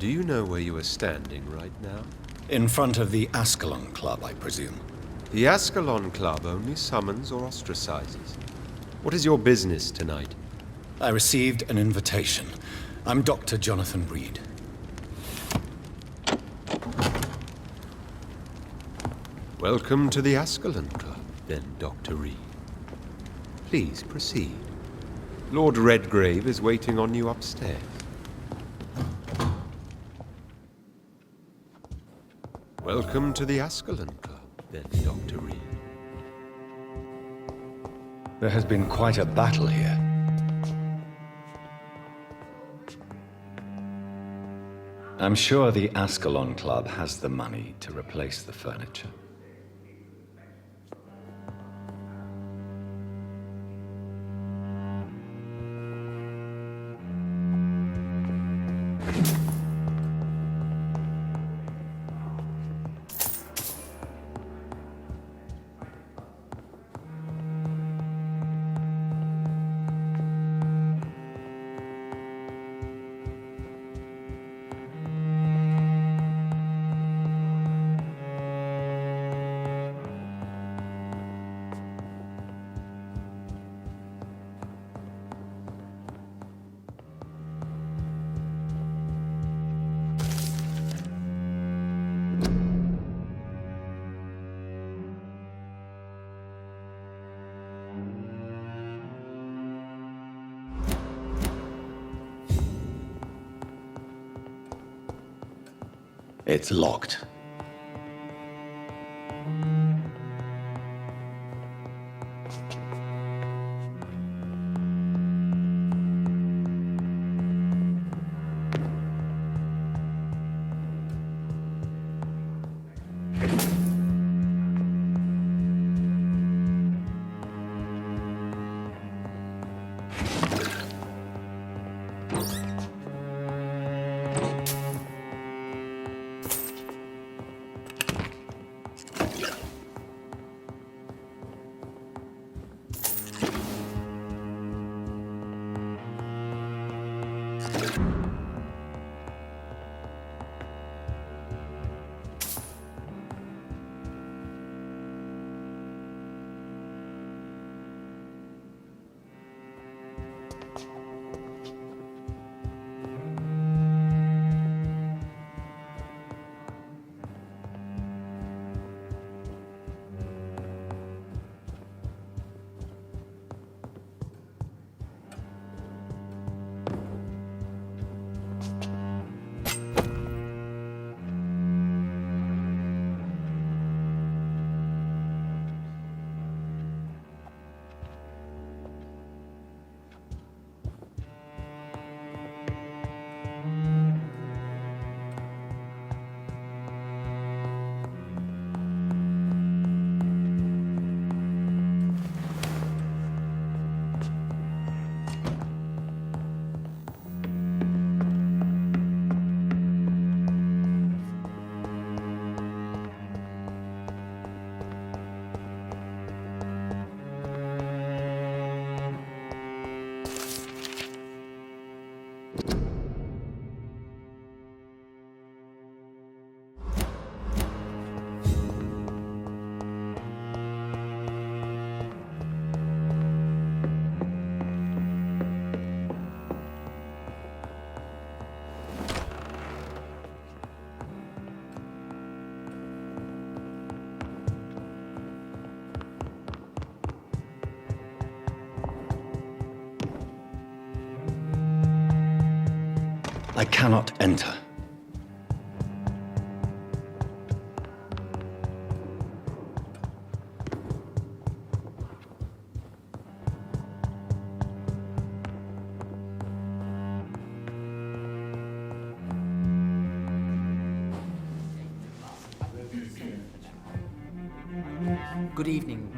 Do you know where you are standing right now? In front of the Ascalon Club, I presume. The Ascalon Club only summons or ostracizes. What is your business tonight? I received an invitation. I'm Dr. Jonathan Reed. Welcome to the Ascalon Club, then, Dr. Reed. Please proceed. Lord Redgrave is waiting on you upstairs. Welcome to the Ascalon Club, then, Dr. Reed. There has been quite a battle here. I'm sure the Ascalon Club has the money to replace the furniture. It's locked. I cannot enter. Good evening.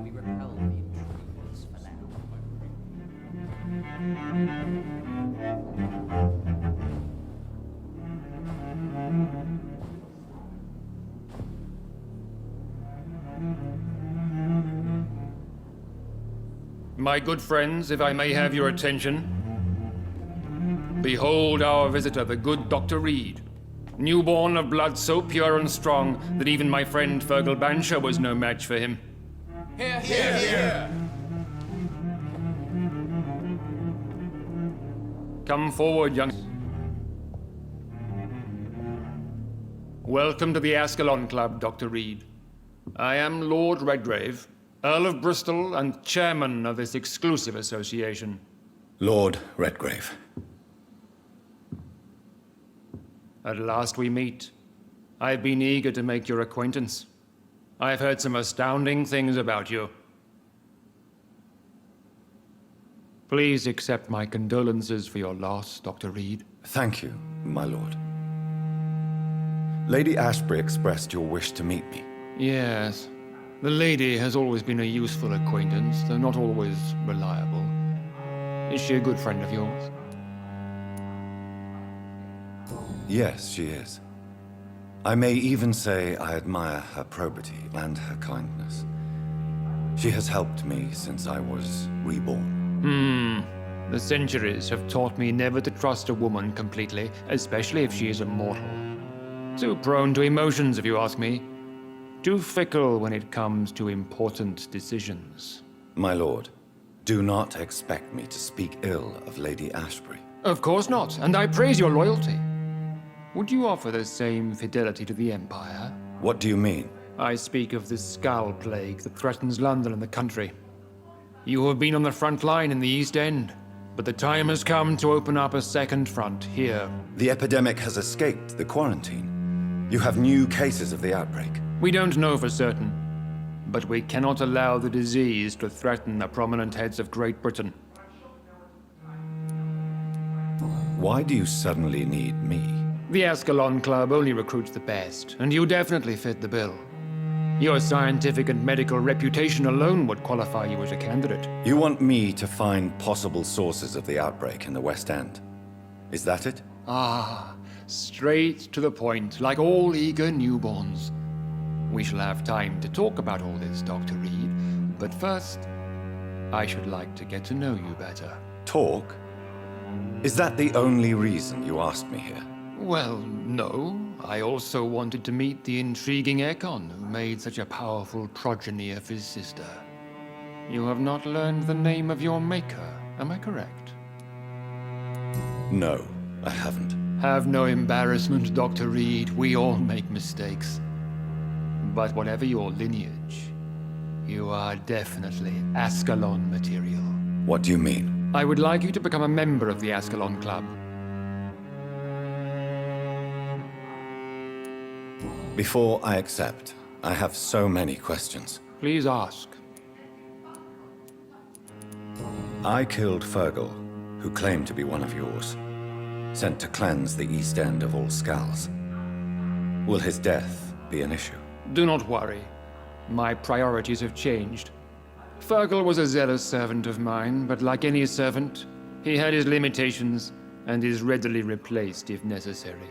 We repel the intruders for now. My good friends, if I may have your attention. Behold our visitor, the good Dr. Reed. Newborn of blood so pure and strong that even my friend Fergal Bansher was no match for him. Hear, hear, hear! Come forward, young... Welcome to the Ascalon Club, Dr. Reed. I am Lord Redgrave, Earl of Bristol and chairman of this exclusive association. Lord Redgrave. At last we meet. I've been eager to make your acquaintance. I've heard some astounding things about you. Please accept my condolences for your loss, Dr. Reed. Thank you, my lord. Lady Ashbury expressed your wish to meet me. Yes. The lady has always been a useful acquaintance, though not always reliable. Is she a good friend of yours? Yes, she is. I may even say I admire her probity and her kindness. She has helped me since I was reborn. The centuries have taught me never to trust a woman completely, especially if she is a mortal. Too prone to emotions, if you ask me. Too fickle when it comes to important decisions. My lord, do not expect me to speak ill of Lady Ashbury. Of course not, and I praise your loyalty. Would you offer the same fidelity to the Empire? What do you mean? I speak of the Skull Plague that threatens London and the country. You have been on the front line in the East End, but the time has come to open up a second front here. The epidemic has escaped the quarantine. You have new cases of the outbreak. We don't know for certain, but we cannot allow the disease to threaten the prominent heads of Great Britain. Why do you suddenly need me? The Ascalon Club only recruits the best, and you definitely fit the bill. Your scientific and medical reputation alone would qualify you as a candidate. You want me to find possible sources of the outbreak in the West End. Is that it? Ah, straight to the point, like all eager newborns. We shall have time to talk about all this, Dr. Reed, but first, I should like to get to know you better. Talk? Is that the only reason you asked me here? Well, no. I also wanted to meet the intriguing Ekon, who made such a powerful progeny of his sister. You have not learned the name of your maker, am I correct? No, I haven't. Have no embarrassment, Dr. Reed. We all make mistakes. But whatever your lineage, you are definitely Ascalon material. What do you mean? I would like you to become a member of the Ascalon Club. Before I accept, I have so many questions. Please ask. I killed Fergal, who claimed to be one of yours, sent to cleanse the East End of all skulls. Will his death be an issue? Do not worry. My priorities have changed. Fergal was a zealous servant of mine, but like any servant, he had his limitations and is readily replaced if necessary.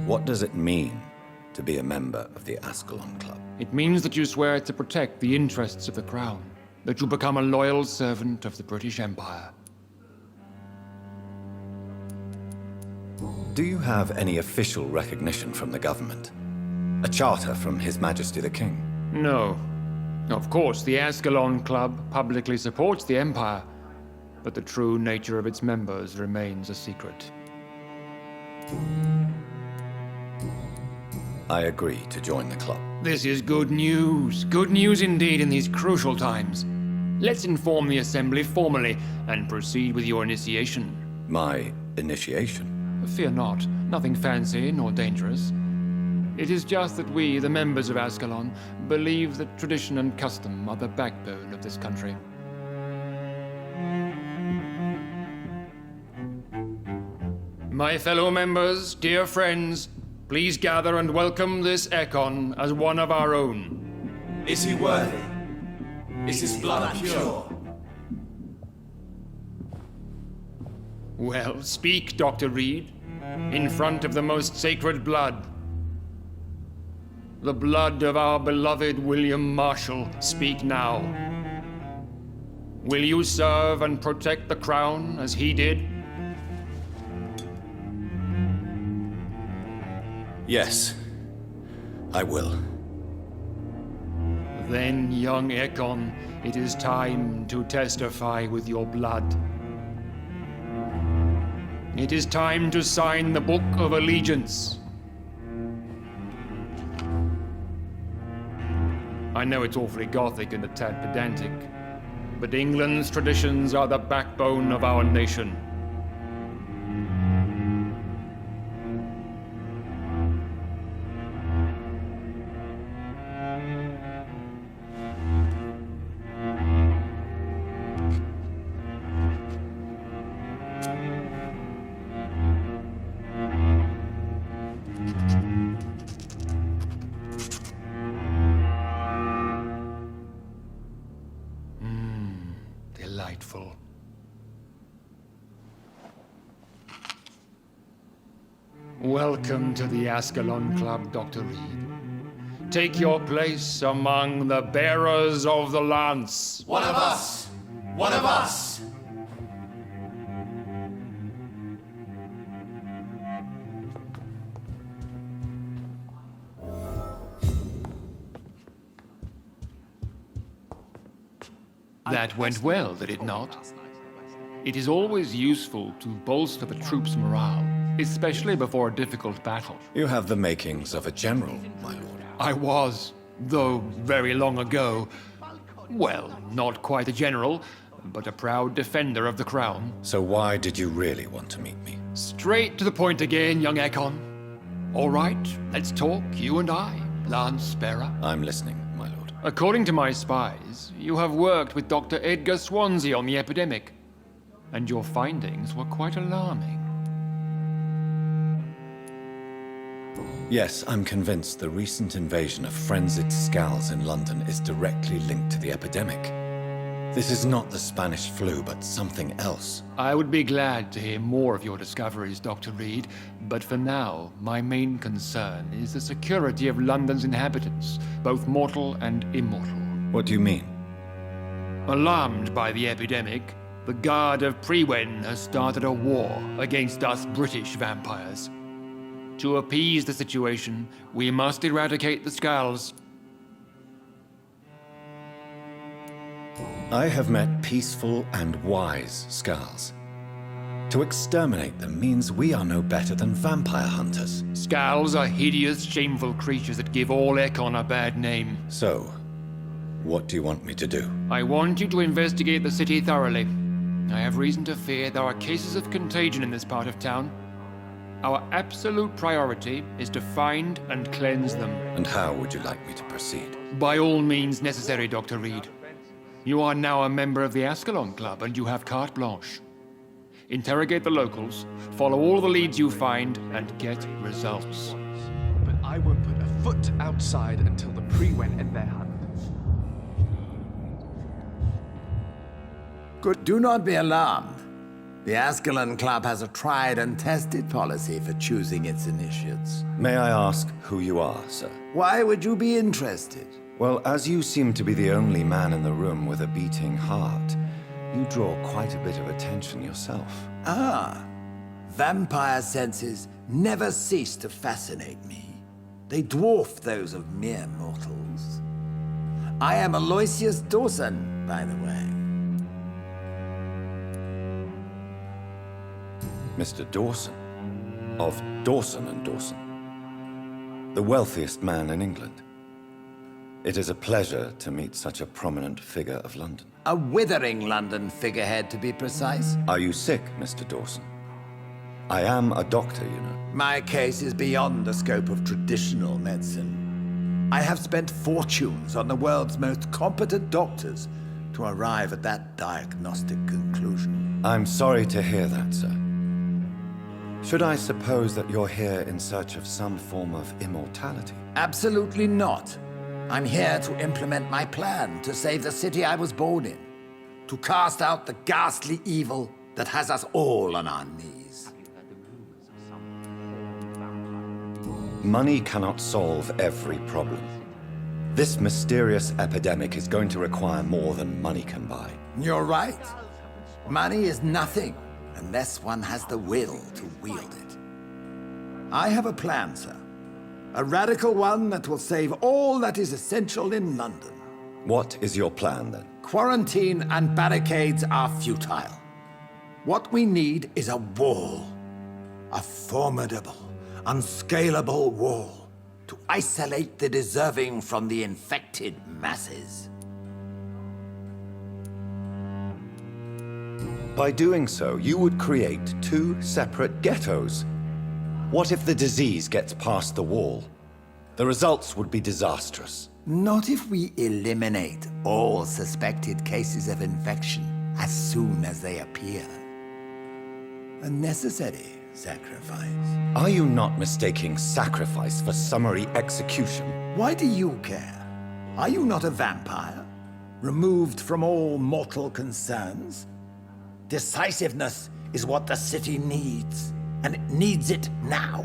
What does it mean to be a member of the Ascalon Club? It means that you swear to protect the interests of the Crown, that you become a loyal servant of the British Empire. Do you have any official recognition from the government? A charter from His Majesty the King? No. Of course, the Ascalon Club publicly supports the Empire, but the true nature of its members remains a secret. I agree to join the club. This is good news. Good news indeed in these crucial times. Let's inform the Assembly formally and proceed with your initiation. My initiation? Fear not. Nothing fancy nor dangerous. It is just that we, the members of Ascalon, believe that tradition and custom are the backbone of this country. My fellow members, dear friends, please gather and welcome this Ekon as one of our own. Is he worthy? Is his blood pure? Well, speak, Dr. Reed, in front of the most sacred blood. The blood of our beloved William Marshall, speak now. Will you serve and protect the crown as he did? Yes, I will. Then, young Ekon, it is time to testify with your blood. It is time to sign the Book of Allegiance. I know it's awfully gothic and a tad pedantic, but England's traditions are the backbone of our nation. Delightful. Welcome to the Ascalon Club, Dr. Reed. Take your place among the bearers of the lance. One of us! One of us! That went well, did it not? It is always useful to bolster the troops' morale, especially before a difficult battle. You have the makings of a general, my lord. I was, though very long ago, well, not quite a general, but a proud defender of the crown. So why did you really want to meet me? Straight to the point again, young Ekon. All right, let's talk, you and I, Lance Bearer. I'm listening, my lord. According to my spies, you have worked with Dr. Edgar Swansea on the epidemic, and your findings were quite alarming. Yes, I'm convinced the recent invasion of frenzied Scals in London is directly linked to the epidemic. This is not the Spanish flu, but something else. I would be glad to hear more of your discoveries, Dr. Reed, but for now, my main concern is the security of London's inhabitants, both mortal and immortal. What do you mean? Alarmed by the epidemic, the Guard of Prewen has started a war against us British vampires. To appease the situation, we must eradicate the Scals. I have met peaceful and wise Scals. To exterminate them means we are no better than vampire hunters. Scals are hideous, shameful creatures that give all Ekon a bad name. So, what do you want me to do? I want you to investigate the city thoroughly. I have reason to fear there are cases of contagion in this part of town. Our absolute priority is to find and cleanse them. And how would you like me to proceed? By all means necessary, Dr. Reed. You are now a member of the Ascalon Club, and you have carte blanche. Interrogate the locals, follow all the leads you find, and get results. But I won't put a foot outside until the Prewen end their hunt. Good, do not be alarmed. The Ascalon Club has a tried and tested policy for choosing its initiates. May I ask who you are, sir? Why would you be interested? Well, as you seem to be the only man in the room with a beating heart, you draw quite a bit of attention yourself. Ah, vampire senses never cease to fascinate me. They dwarf those of mere mortals. I am Aloysius Dawson, by the way. Mr. Dawson, of Dawson and Dawson, the wealthiest man in England. It is a pleasure to meet such a prominent figure of London. A withering London figurehead, to be precise. Are you sick, Mr. Dawson? I am a doctor, you know. My case is beyond the scope of traditional medicine. I have spent fortunes on the world's most competent doctors to arrive at that diagnostic conclusion. I'm sorry to hear that, sir. Should I suppose that you're here in search of some form of immortality? Absolutely not. I'm here to implement my plan to save the city I was born in. To cast out the ghastly evil that has us all on our knees. Money cannot solve every problem. This mysterious epidemic is going to require more than money can buy. You're right. Money is nothing unless one has the will to wield it. I have a plan, sir. A radical one that will save all that is essential in London. What is your plan, then? Quarantine and barricades are futile. What we need is a wall. A formidable, unscalable wall to isolate the deserving from the infected masses. By doing so, you would create two separate ghettos. What if the disease gets past the wall? The results would be disastrous. Not if we eliminate all suspected cases of infection as soon as they appear. A necessary sacrifice. Are you not mistaking sacrifice for summary execution? Why do you care? Are you not a vampire? Removed from all mortal concerns? Decisiveness is what the city needs, and it needs it now.